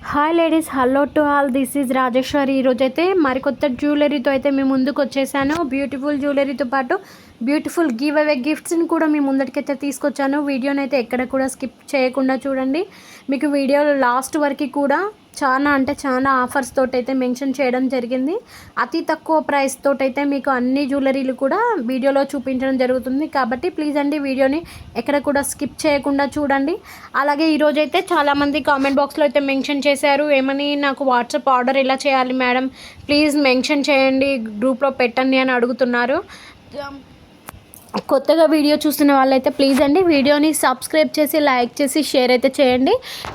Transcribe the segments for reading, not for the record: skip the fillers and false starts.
Hi ladies, hello to all. This is Rajeshwari. ఈరోజైతే మరికొత్త జ్యువెలరీతో అయితే మీ ముందుకు వచ్చేసాను. బ్యూటిఫుల్ జ్యువెలరీతో పాటు బ్యూటిఫుల్ గివ్ అవే గిఫ్ట్స్ని కూడా మీ ముందటికైతే తీసుకొచ్చాను. వీడియోని అయితే ఎక్కడ కూడా స్కిప్ చేయకుండా చూడండి. మీకు వీడియోలో లాస్ట్ వరకు కూడా చాలా ఆఫర్స్ తోటైతే మెన్షన్ చేయడం జరిగింది. అతి తక్కువ ప్రైస్ తోటైతే మీకు అన్ని జ్యువెలరీలు కూడా వీడియోలో చూపించడం జరుగుతుంది. కాబట్టి ప్లీజ్ అండి వీడియోని ఎక్కడ కూడా స్కిప్ చేయకుండా చూడండి. అలాగే ఈరోజైతే చాలామంది కామెంట్ బాక్స్లో అయితే మెన్షన్ చేశారు, ఏమని నాకు వాట్సాప్ ఆర్డర్ ఎలా చేయాలి మేడం, ప్లీజ్ మెన్షన్ చేయండి, గ్రూప్లో పెట్టండి అని అడుగుతున్నారు. కొత్తగా వీడియో చూస్తున్న వాళ్ళైతే ప్లీజ్ అండి వీడియోని సబ్స్క్రైబ్ చేసి లైక్ చేసి షేర్ అయితే చేయండి.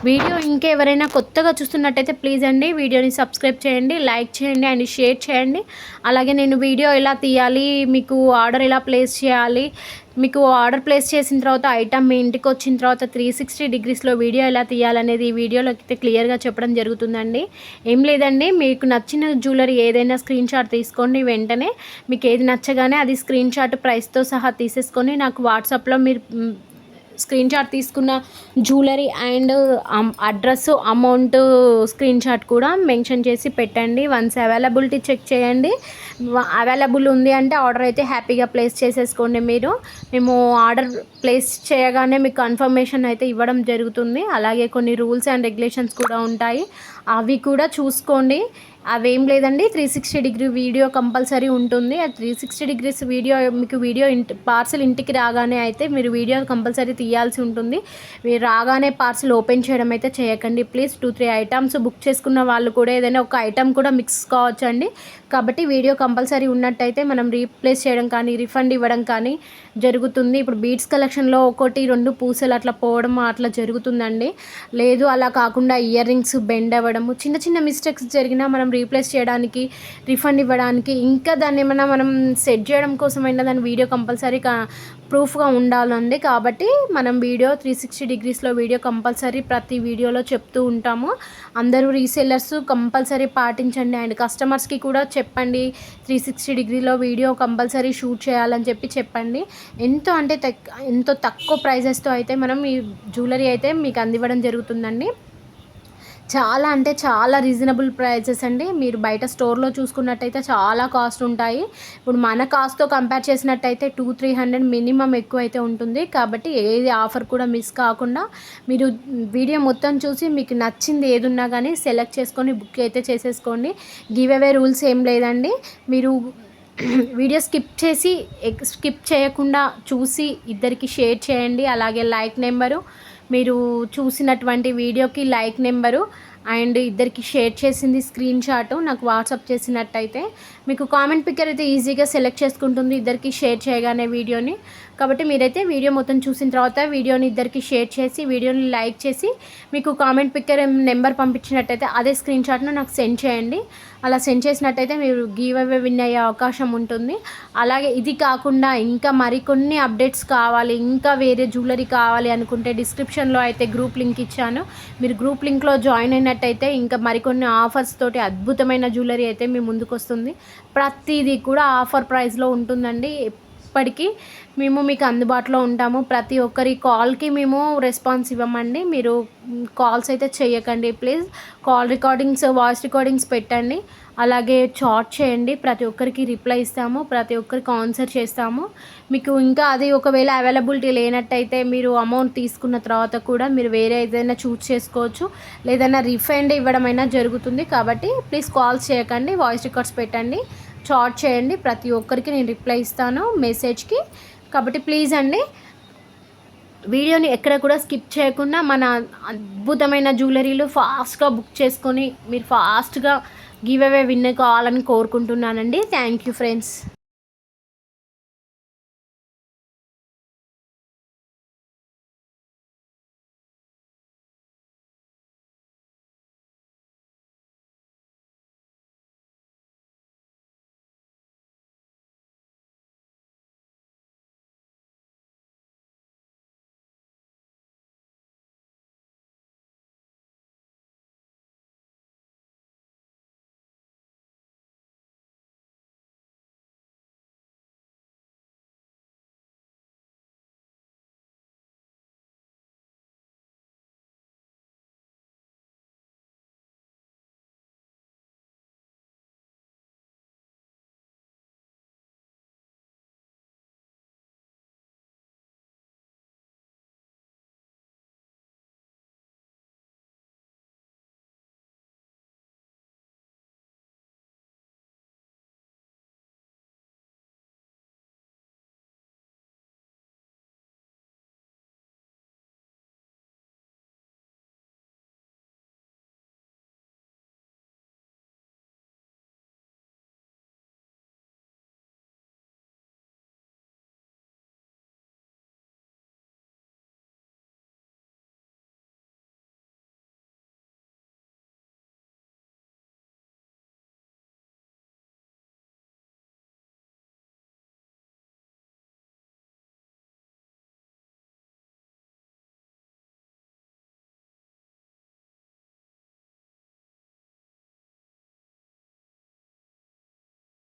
వీడియో ఇంకెవరైనా కొత్తగా చూస్తున్నట్టయితే ప్లీజ్ అండి వీడియోని సబ్స్క్రైబ్ చేయండి, లైక్ చేయండి అండ్ షేర్ చేయండి. అలాగే నేను వీడియో ఎలా తీయాలి, మీకు ఆర్డర్ ఎలా ప్లేస్ చేయాలి, మీకు ఆర్డర్ ప్లేస్ చేసిన తర్వాత ఐటమ్ మీ ఇంటికి వచ్చిన తర్వాత 360 డిగ్రీస్లో వీడియో ఎలా తీయాలనేది ఈ వీడియోలో అయితే క్లియర్గా చెప్పడం జరుగుతుందండి. ఏం లేదండి, మీకు నచ్చిన జ్యువెలరీ ఏదైనా స్క్రీన్ షాట్ తీసుకోండి. వెంటనే మీకు ఏది నచ్చగానే అది స్క్రీన్ షాట్ ప్రైస్తో సహా తీసేసుకొని నాకు వాట్సాప్లో మీరు స్క్రీన్ షాట్ తీసుకున్న jewellery and address, amount screen shot కూడా మెన్షన్ చేసి పెట్టండి. వన్స్ అవైలబిలిటీ చెక్ చేయండి. అవైలబుల్ ఉంది అంటే ఆర్డర్ అయితే హ్యాపీగా ప్లేస్ చేసేసుకోండి. మేము ఆర్డర్ ప్లేస్ చేయగానే మీకు కన్ఫర్మేషన్ అయితే ఇవ్వడం జరుగుతుంది. అలాగే కొన్ని రూల్స్ అండ్ రెగ్యులేషన్స్ కూడా ఉంటాయి, అవి కూడా చూసుకోండి. అవేం లేదండి, 360 డిగ్రీ వీడియో కంపల్సరీ ఉంటుంది. ఆ 360 డిగ్రీస్ వీడియో మీకు పార్సల్ ఇంటికి రాగానే అయితే మీరు వీడియో కంపల్సరీ తీయాల్సి ఉంటుంది. మీరు రాగానే పార్సల్ ఓపెన్ చేయడం అయితే చేయకండి ప్లీజ్. 2-3 ఐటమ్స్ బుక్ చేసుకున్న వాళ్ళు కూడా ఏదైనా ఒక ఐటమ్ కూడా మిక్స్ కావచ్చండి. కాబట్టి వీడియో కంపల్సరీ ఉన్నట్టయితే మనం రీప్లేస్ చేయడం కానీ రిఫండ్ ఇవ్వడం కానీ జరుగుతుంది. ఇప్పుడు బీడ్స్ కలెక్షన్లో 1-2 పూసలు అట్లా పోవడం అట్లా జరుగుతుందండి. లేదు అలా కాకుండా ఇయర్ రింగ్స్ బెండ్ అవ్వడము, చిన్న మిస్టేక్స్ జరిగినా మనం రీప్లేస్ చేయడానికి, రిఫండ్ ఇవ్వడానికి, ఇంకా దాన్ని ఏమైనా మనం సెట్ చేయడం కోసమైనా దాని వీడియో కంపల్సరీ ప్రూఫ్గా ఉండాలండి. కాబట్టి మనం వీడియో 360 డిగ్రీస్లో వీడియో కంపల్సరీ ప్రతి వీడియోలో చెప్తూ ఉంటాము. అందరూ రీసెల్లర్స్ కంపల్సరీ పాటించండి అండ్ కస్టమర్స్కి కూడా చెప్పండి 360 డిగ్రీలో వీడియో కంపల్సరీ షూట్ చేయాలని చెప్పండి. ఎంతో తక్కువ ప్రైజెస్తో అయితే మనం ఈ జ్యువెలరీ అయితే మీకు అందివ్వడం జరుగుతుందండి. చాలా రీజనబుల్ ప్రైజెస్ అండి. మీరు బయట స్టోర్లో చూసుకున్నట్టయితే చాలా కాస్ట్ ఉంటాయి. ఇప్పుడు మన కాస్ట్తో కంపేర్ చేసినట్టయితే 200-300 మినిమం ఎక్కువ అయితే ఉంటుంది. కాబట్టి ఏది ఆఫర్ కూడా మిస్ కాకుండా మీరు వీడియో మొత్తం చూసి మీకు నచ్చింది ఏది ఉన్నా కానీ సెలెక్ట్ చేసుకొని బుక్ అయితే చేసేసుకోండి. గివ్ అవే రూల్స్ ఏం లేదండి. మీరు వీడియో స్కిప్ చేయకుండా చూసి ఇద్దరికి షేర్ చేయండి. అలాగే లైక్ నెంబరు, మీరు చూసినటువంటి వీడియోకి లైక్ నెంబరు అండ్ ఇద్దరికి షేర్ చేసింది స్క్రీన్ షాట్ నాకు వాట్సాప్ చేసినట్టయితే మీకు కామెంట్ పిక్కర్ అయితే ఈజీగా సెలెక్ట్ చేసుకుంటుంది ఇద్దరికి షేర్ చేయగానే వీడియోని. కాబట్టి మీరైతే వీడియో మొత్తం చూసిన తర్వాత వీడియోని ఇద్దరికి షేర్ చేసి వీడియోని లైక్ చేసి మీకు కామెంట్ పిక్కర్ నెంబర్ పంపించినట్టయితే అదే స్క్రీన్ షాట్ను నాకు సెండ్ చేయండి. అలా సెండ్ చేసినట్టయితే మీరు గివ్ అవే విన్ అయ్యే అవకాశం ఉంటుంది. అలాగే ఇది కాకుండా ఇంకా మరికొన్ని అప్డేట్స్ కావాలి, ఇంకా వేరే జ్యువెలరీ కావాలి అనుకుంటే డిస్క్రిప్షన్లో అయితే గ్రూప్ లింక్ ఇచ్చాను. మీరు గ్రూప్ లింక్లో జాయిన్ అయినట్టయితే ఇంకా మరికొన్ని ఆఫర్స్ తోటి అద్భుతమైన జ్యువెలరీ అయితే మీ ముందుకు వస్తుంది. ప్రతిదీ కూడా ఆఫర్ ప్రైస్లో ఉంటుందండి. ఇప్పటికీ మేము మీకు అందుబాటులో ఉంటాము. ప్రతి ఒక్కరి కాల్కి మేము రెస్పాన్స్ ఇవ్వమండి. మీరు కాల్స్ అయితే చేయకండి please. Call recordings, voice recordings పెట్టండి. అలాగే చాట్ చేయండి, ప్రతి ఒక్కరికి రిప్లై ఇస్తాము, ప్రతి ఒక్కరికి ఆన్సర్ చేస్తాము. మీకు ఇంకా అది ఒకవేళ అవైలబిలిటీ లేనట్టయితే మీరు అమౌంట్ తీసుకున్న తర్వాత కూడా మీరు వేరే ఏదైనా చూస్ చేసుకోవచ్చు, లేదన్నా రిఫండ్ ఇవ్వడమైనా జరుగుతుంది. కాబట్టి ప్లీజ్ కాల్స్ చేయకండి, వాయిస్ రికార్డ్స్ పెట్టండి, చాట్ చేయండి. ప్రతి ఒక్కరికి నేను రిప్లై ఇస్తాను మెసేజ్కి. కాబట్టి ప్లీజ్ అండి వీడియోని ఎక్కడ కూడా స్కిప్ చేయకుండా మన అద్భుతమైన జ్యువెలరీలు ఫాస్ట్గా బుక్ చేసుకొని మీరు ఫాస్ట్గా గివ్ అవే విన్ కావాలని కోరుకుంటున్నానండి. Thank you friends.